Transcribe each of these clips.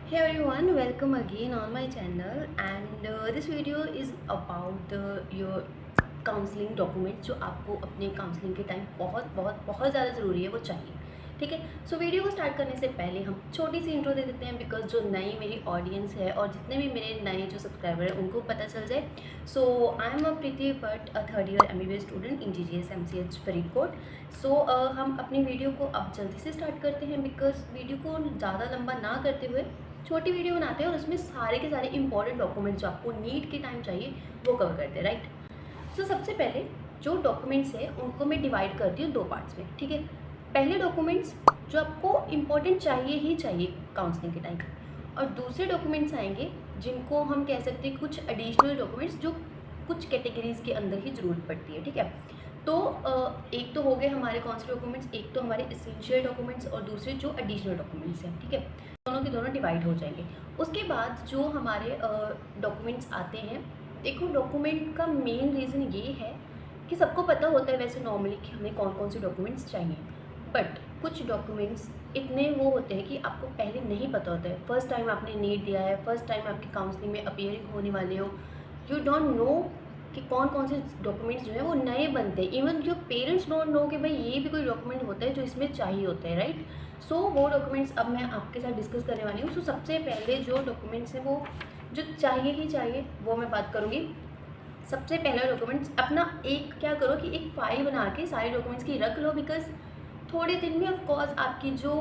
Hey everyone, welcome again on my channel and this video is about your counselling document जो आपको अपने counselling के time बहुत बहुत बहुत ज़्यादा ज़रूरी है, वो चाहिए। ठीक है, सो वीडियो को स्टार्ट करने से पहले हम छोटी सी इंट्रो दे देते हैं बिकॉज जो नई मेरी ऑडियंस है और जितने भी मेरे नए जो सब्सक्राइबर हैं उनको पता चल जाए। So I am a Preeti Bhatt, a third year MBBS student in GGS MCH Faridkot. So हम अपनी वीडियो को अब जल्दी से स्टार्ट करते हैं बिकॉज वीडियो को ज़्यादा लंबा ना करते हुए छोटी वीडियो बनाते हैं और उसमें सारे के सारे इंपॉर्टेंट डॉक्यूमेंट्स जो आपको नीट के टाइम चाहिए वो कवर करते हैं, राइट। सो सबसे पहले जो डॉक्यूमेंट्स है उनको मैं डिवाइड करती हूँ दो पार्ट्स में। ठीक है, पहले डॉक्यूमेंट्स जो आपको इम्पोर्टेंट चाहिए ही चाहिए काउंसलिंग के टाइम, और दूसरे डॉक्यूमेंट्स आएंगे जिनको हम कह सकते हैं कुछ एडिशनल डॉक्यूमेंट्स जो कुछ कैटेगरीज के अंदर ही ज़रूरत पड़ती है। ठीक है, तो एक तो हो गए हमारे कौन से डॉक्यूमेंट्स, एक तो हमारे एसेंशियल डॉक्यूमेंट्स और दूसरे जो एडिशनल डॉक्यूमेंट्स हैं। ठीक है, दोनों के दोनों डिवाइड हो जाएंगे। उसके बाद जो हमारे डॉक्यूमेंट्स आते हैं, देखो डॉक्यूमेंट का मेन रीज़न ये है कि सबको पता होता है वैसे नॉर्मली कि हमें कौन कौन से डॉक्यूमेंट्स चाहिए, बट कुछ डॉक्यूमेंट्स इतने वो होते हैं कि आपको पहले नहीं पता होता है। फर्स्ट टाइम आपने नीट दिया है, फर्स्ट टाइम आपकी काउंसलिंग में अपीयरिंग होने वाले हो, यू डोंट नो कि कौन कौन से डॉक्यूमेंट्स जो है वो नए बनते हैं। इवन जो पेरेंट्स डोंट नो कि भाई ये भी कोई डॉक्यूमेंट होता है जो इसमें चाहिए होता है, राइट। सो वो डॉक्यूमेंट्स अब मैं आपके साथ डिस्कस करने वाली हूँ। सो सबसे पहले जो डॉक्यूमेंट्स हैं वो जो चाहिए ही चाहिए वो मैं बात करूँगी। सबसे पहला डॉक्यूमेंट्स अपना एक क्या करो कि एक फाइल बना के सारे डॉक्यूमेंट्स की रख लो बिकॉज थोड़े दिन में ऑफ कोर्स आपकी जो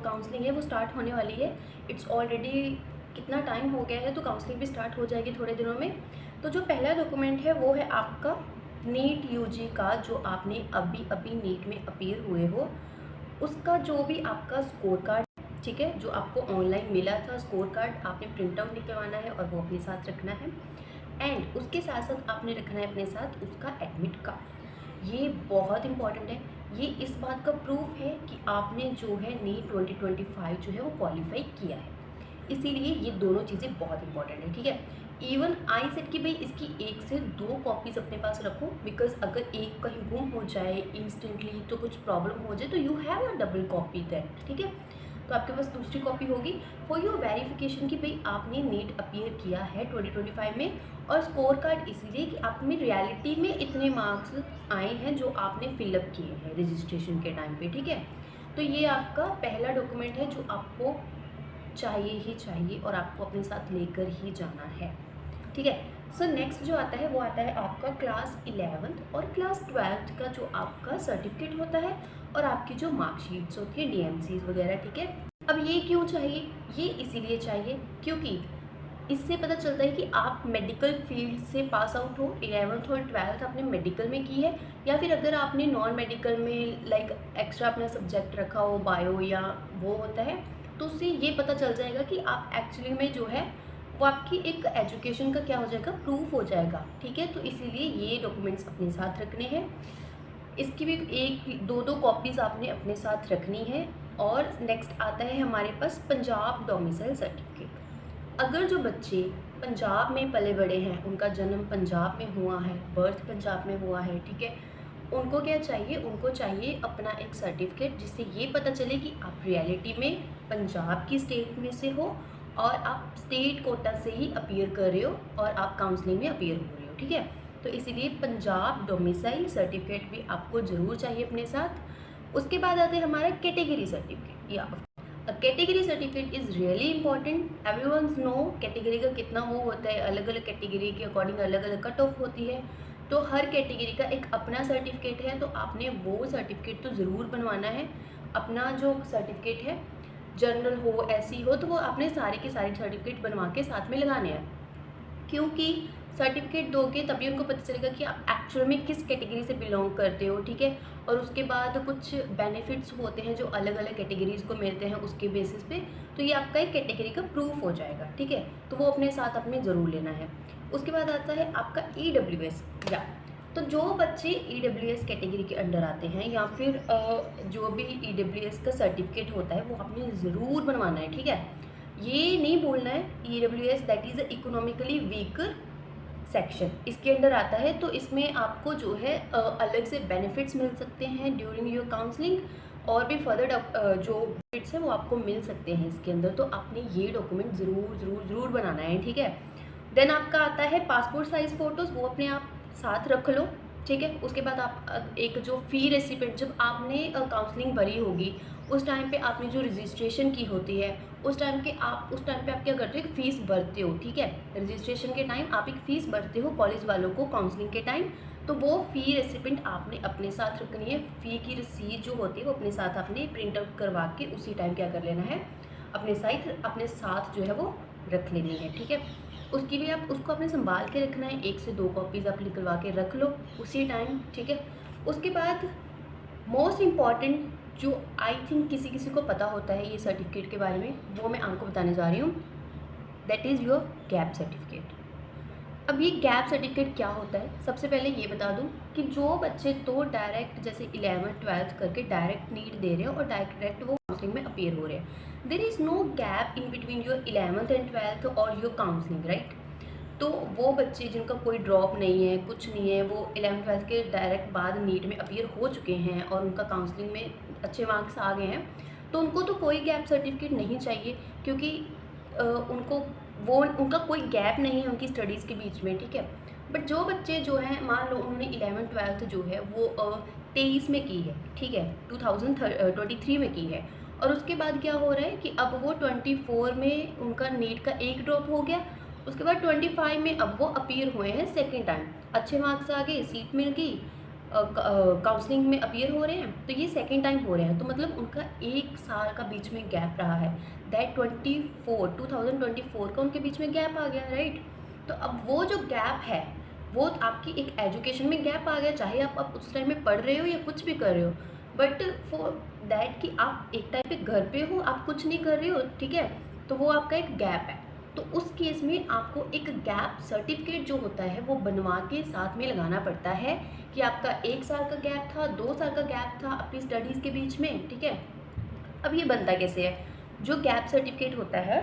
काउंसलिंग है वो स्टार्ट होने वाली है। इट्स ऑलरेडी कितना टाइम हो गया है, तो काउंसलिंग भी स्टार्ट हो जाएगी थोड़े दिनों में। तो जो पहला डॉक्यूमेंट है वो है आपका नीट UG का, जो आपने अभी अभी नीट में अपीयर हुए हो उसका जो भी आपका स्कोर कार्ड, ठीक है, जो आपको ऑनलाइन मिला था स्कोर कार्ड, आपने प्रिंट आउट निकलवाना है और वो अपने साथ रखना है। एंड उसके साथ साथ आपने रखना है अपने साथ उसका एडमिट कार्ड। ये बहुत इंपॉर्टेंट है, ये इस बात का प्रूफ है कि आपने जो है नीट 2025 जो है वो क्वालिफाई किया है, इसीलिए ये दोनों चीज़ें बहुत इंपॉर्टेंट है। ठीक है, इवन आई सेट कि भाई इसकी एक से दो कॉपीज़ अपने पास रखो बिकॉज अगर एक कहीं गुम हो जाए इंस्टेंटली तो कुछ प्रॉब्लम हो जाए तो you have a double copy that. ठीक है, तो आपके पास दूसरी कॉपी होगी फॉर योर वेरिफिकेशन कि भाई आपने नीट अपीयर किया है 2025 में। और स्कोर कार्ड इसीलिए कि आप में रियलिटी में इतने मार्क्स आए हैं जो आपने फिलअप किए हैं रजिस्ट्रेशन के टाइम पे। ठीक है, तो ये आपका पहला डॉक्यूमेंट है जो आपको चाहिए ही चाहिए और आपको अपने साथ लेकर ही जाना है। ठीक है, सो नेक्स्ट जो आता है वो आता है आपका क्लास 11th और क्लास 12th का जो आपका सर्टिफिकेट होता है और आपकी जो मार्कशीट्स होती है DMCs वगैरह। ठीक है, अब ये क्यों चाहिए, ये इसीलिए चाहिए क्योंकि इससे पता चलता है कि आप मेडिकल फील्ड से पास आउट हो, 11th और 12th आपने मेडिकल में की है, या फिर अगर आपने नॉन मेडिकल में लाइक एक्स्ट्रा अपना सब्जेक्ट रखा हो बायो या वो होता है, तो उससे ये पता चल जाएगा कि आप एक्चुअली में जो है वो आपकी एक एजुकेशन का क्या हो जाएगा, प्रूफ हो जाएगा। ठीक है, तो इसीलिए ये डॉक्यूमेंट्स अपने साथ रखने हैं। इसकी भी एक दो दो कॉपीज़ आपने अपने साथ रखनी है। और नेक्स्ट आता है हमारे पास पंजाब डोमिसाइल सर्टिफिकेट। अगर जो बच्चे पंजाब में पले बड़े हैं, उनका जन्म पंजाब में हुआ है, बर्थ पंजाब में हुआ है, ठीक है, उनको क्या चाहिए, उनको चाहिए अपना एक सर्टिफिकेट जिससे ये पता चले कि आप रियलिटी में पंजाब की स्टेट में से हो और आप स्टेट कोटा से ही अपीयर कर रहे हो और आप काउंसलिंग में अपीयर हो रहे हो। ठीक है, तो इसीलिए पंजाब डोमिसाइल सर्टिफिकेट भी आपको ज़रूर चाहिए अपने साथ। उसके बाद आता है हमारा category certificate. Yeah category certificate is really important. Everyone's know category का कितना वो होता है, अलग अलग कैटेगरी के अकॉर्डिंग अलग अलग कट ऑफ होती है, तो हर कैटेगरी का एक अपना सर्टिफिकेट है, तो आपने वो सर्टिफिकेट तो ज़रूर बनवाना है। अपना जो सर्टिफिकेट है, जनरल हो SC हो, तो वो आपने सारे के सारे सर्टिफिकेट बनवा के साथ में लगाने हैं, क्योंकि सर्टिफिकेट दोगे तभी उनको पता चलेगा कि आप एक्चुअल में किस कैटेगरी से बिलोंग करते हो। ठीक है, और उसके बाद कुछ बेनिफिट्स होते हैं जो अलग अलग कैटेगरीज़ को मिलते हैं उसके बेसिस पे, तो ये आपका एक कैटेगरी का प्रूफ हो जाएगा। ठीक है, तो वो अपने साथ अपने ज़रूर लेना है। उसके बाद आता है आपका EWS। या तो जो बच्चे EWS कैटेगरी के अंडर आते हैं या फिर जो भी EWS का सर्टिफिकेट होता है वो आपने ज़रूर बनवाना है। ठीक है, ये नहीं भूलना है, EWS that is economically weaker section इसके अंडर आता है, तो इसमें आपको जो है अलग से बेनिफिट्स मिल सकते हैं ड्यूरिंग योर काउंसलिंग। और भी फर्दर जो बिट्स हैं वो आपको मिल सकते हैं इसके अंदर। तो आपने ये डॉक्यूमेंट ज़रूर ज़रूर ज़रूर बनाना है, ठीक है। देन आपका आता है पासपोर्ट साइज़ फ़ोटोज़, वो अपने आप साथ रख लो, ठीक है। उसके बाद आप एक जो फ़ी रेसिपिएंट, जब आपने काउंसलिंग भरी होगी उस टाइम पे आपने जो रजिस्ट्रेशन की होती है उस टाइम पे आप क्या करते हो, एक फ़ीस भरते हो, ठीक है। रजिस्ट्रेशन के टाइम आप एक फ़ीस भरते हो कॉलेज वालों को काउंसलिंग के टाइम, तो वो फ़ी रेसिपिएंट आपने अपने साथ रखनी है। फ़ी की रसीद जो होती है वो अपने साथ आपने प्रिंट आउट करवा के उसी टाइम क्या कर लेना है, अपने साथ जो है वो रख लेनी है, ठीक है। उसकी भी आप उसको आपने संभाल के रखना है, 1 से 2 कॉपीज़ आप निकलवा के रख लो उसी टाइम, ठीक है। उसके बाद मोस्ट इम्पॉर्टेंट जो आई थिंक किसी किसी को पता होता है ये सर्टिफिकेट के बारे में, वो मैं आपको बताने जा रही हूँ, that is your gap certificate. अब ये गैप सर्टिफिकेट क्या होता है, सबसे पहले ये बता दूं कि जो बच्चे तो डायरेक्ट जैसे 11th-12th करके डायरेक्ट नीट दे रहे हैं और डायरेक्ट वो काउंसलिंग में अपीयर हो रहे हैं, there is no gap in between your 11th and 12th और योर काउंसलिंग, राइट। तो वो बच्चे जिनका कोई ड्रॉप नहीं है, कुछ नहीं है, वो 11th-12th के डायरेक्ट बाद नीट में अपीयर हो चुके हैं और उनका काउंसलिंग में अच्छे मार्क्स आ गए हैं, तो उनको तो कोई गैप सर्टिफिकेट नहीं चाहिए, क्योंकि उनको वो उनका कोई गैप नहीं है उनकी स्टडीज़ के बीच में, ठीक है। बट जो बच्चे जो हैं, मान लो उन्होंने 11th-12th जो है वो 23 में की है, ठीक है, 2023 में की है, और उसके बाद क्या हो रहा है कि अब वो 24 में उनका नीट का एक ड्रॉप हो गया, उसके बाद 25 में अब वो अपीयर हुए हैं सेकेंड टाइम, अच्छे मार्क्स आ गए, सीट मिल गई, काउंसलिंग में अपीयर हो रहे हैं, तो ये सेकेंड टाइम हो रहे हैं, तो मतलब उनका 1 साल का बीच में गैप रहा है, दैट 2024 का उनके बीच में गैप आ गया, राइट। तो अब वो जो गैप है वो आपकी एक एजुकेशन में गैप आ गया, चाहे आप उस टाइम में पढ़ रहे हो या कुछ भी कर रहे हो, बट फॉर दैट कि आप एक टाइम पे घर पे हो, आप कुछ नहीं कर रहे हो, ठीक है, तो वो आपका एक गैप है। तो उस केस में आपको एक गैप सर्टिफिकेट जो होता है वो बनवा के साथ में लगाना पड़ता है कि आपका 1 साल का गैप था, 2 साल का गैप था अपनी स्टडीज़ के बीच में, ठीक है। अब ये बनता कैसे है, जो गैप सर्टिफिकेट होता है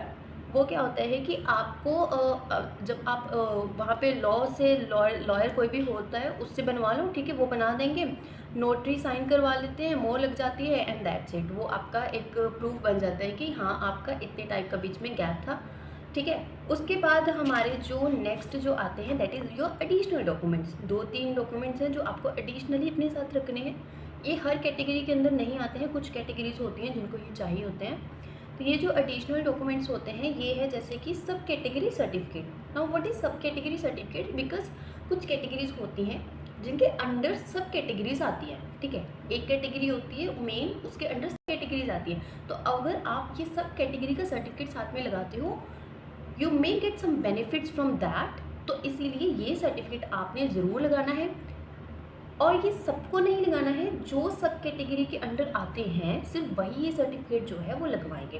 वो क्या होता है कि आपको जब आप वहाँ पे लॉयर कोई भी होता है उससे बनवा लो, ठीक है, वो बना देंगे, नोटरी साइन करवा लेते हैं, मोहर लग जाती है, एंड दैट्स इट, वो आपका एक प्रूफ बन जाता है कि हाँ आपका इतने टाइम का बीच में गैप था, ठीक है। उसके बाद हमारे जो नेक्स्ट जो आते हैं that is your additional documents. 2-3 documents हैं जो आपको एडिशनली अपने साथ रखने हैं। ये हर कैटेगरी के अंदर नहीं आते हैं, कुछ कैटेगरीज होती हैं जिनको ये चाहिए होते हैं। तो ये जो एडिशनल डॉक्यूमेंट्स होते हैं ये है जैसे कि सब category certificate. Now what is सब कैटेगरी सर्टिफिकेट, बिकॉज कुछ कैटेगरीज होती हैं जिनके अंडर सब कैटेगरीज आती हैं, ठीक है। एक कैटेगरी होती है मेन, उसके अंडर सब कैटेगरीज आती हैं। तो अगर आप ये सब कैटेगरी का सर्टिफिकेट साथ में लगाते हो, you may get some benefits from that, तो इसीलिए ये सर्टिफिकेट आपने ज़रूर लगाना है। और ये सबको नहीं लगाना है, जो सब कैटेगरी के अंडर आते हैं सिर्फ वही ये सर्टिफिकेट जो है वो लगवाएंगे।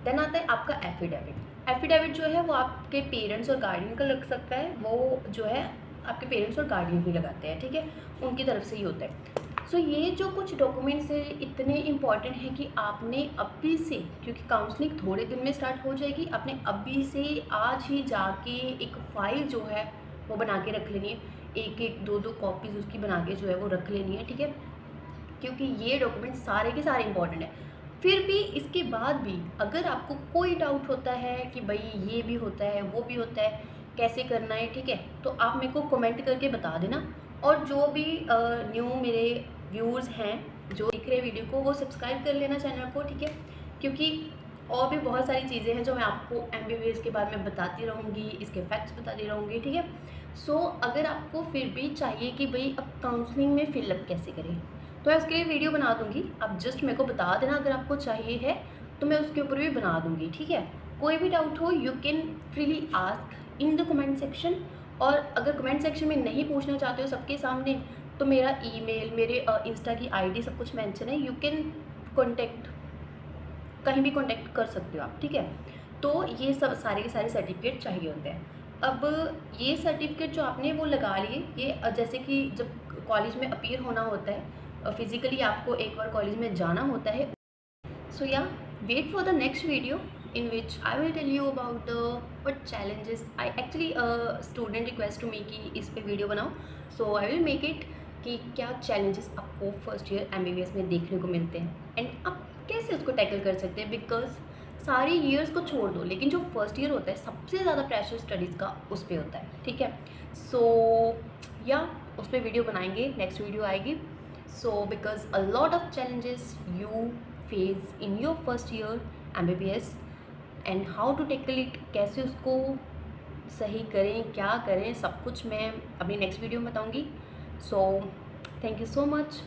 देन आता है आपका एफिडेविट। एफिडेविट जो है वो आपके पेरेंट्स और गार्डियन का लग सकता है, वो जो है आपके पेरेंट्स और गार्डियन भी लगाते हैं, ठीक है, उनकी तरफ से ही होता है। सो ये जो कुछ डॉक्यूमेंट्स है इतने इंपॉर्टेंट हैं कि आपने अभी से, क्योंकि काउंसलिंग थोड़े दिन में स्टार्ट हो जाएगी, आपने अभी से आज ही जाके एक फ़ाइल जो है वो बना के रख लेनी है, एक एक 2-2 कॉपीज़ उसकी बना के जो है वो रख लेनी है, ठीक है, क्योंकि ये डॉक्यूमेंट सारे के सारे इंपॉर्टेंट हैं। फिर भी इसके बाद भी अगर आपको कोई डाउट होता है कि भाई ये भी होता है वो भी होता है, कैसे करना है, ठीक है, तो आप मेरे को कमेंट करके बता देना। और जो भी न्यू मेरे व्यूअर्स हैं जो देख रहे हैं वीडियो को, वो सब्सक्राइब कर लेना चैनल को, ठीक है, क्योंकि और भी बहुत सारी चीज़ें हैं जो मैं आपको एमबीबीएस के बारे में बताती रहूँगी, इसके फैक्ट्स बताती रहूँगी, ठीक है। सो अगर आपको फिर भी चाहिए कि भाई अब काउंसलिंग में फिलअप कैसे करें, तो मैं उसके लिए वीडियो बना दूँगी, आप जस्ट मेरे को बता देना अगर आपको चाहिए है, तो मैं उसके ऊपर भी बना दूँगी, ठीक है। कोई भी डाउट हो you can freely ask in the comment section. और अगर कमेंट सेक्शन में नहीं पूछना चाहते हो सबके सामने, तो मेरा ईमेल, मेरे इंस्टा की आईडी सब कुछ मेंशन है, यू कैन कॉन्टेक्ट, कहीं भी कॉन्टेक्ट कर सकते हो आप, ठीक है। तो ये सब सारे के सारे सर्टिफिकेट चाहिए होते हैं। अब ये सर्टिफिकेट जो आपने वो लगा लिए, ये जैसे कि जब कॉलेज में अपीयर होना होता है, फिज़िकली आपको एक बार कॉलेज में जाना होता है। So yeah wait for the next video in which I will tell you about what challenges I actually student request to me कि इस पे वीडियो बनाओ, so I will make it कि क्या चैलेंजेस आपको फर्स्ट ईयर एमबीबीएस में देखने को मिलते हैं एंड आप कैसे उसको टैकल कर सकते हैं। बिकॉज सारे ईयर्स को छोड़ दो, लेकिन जो फर्स्ट ईयर होता है सबसे ज़्यादा प्रेशर स्टडीज़ का उस पर होता है, ठीक है। सो या उस पर वीडियो बनाएंगे, नेक्स्ट वीडियो आएगी। So because a lot of challenges you face in your first year MBBS and how to tackle it, कैसे उसको सही करें, क्या करें, सब कुछ मैं अपनी नेक्स्ट वीडियो में बताऊंगी। So thank you so much.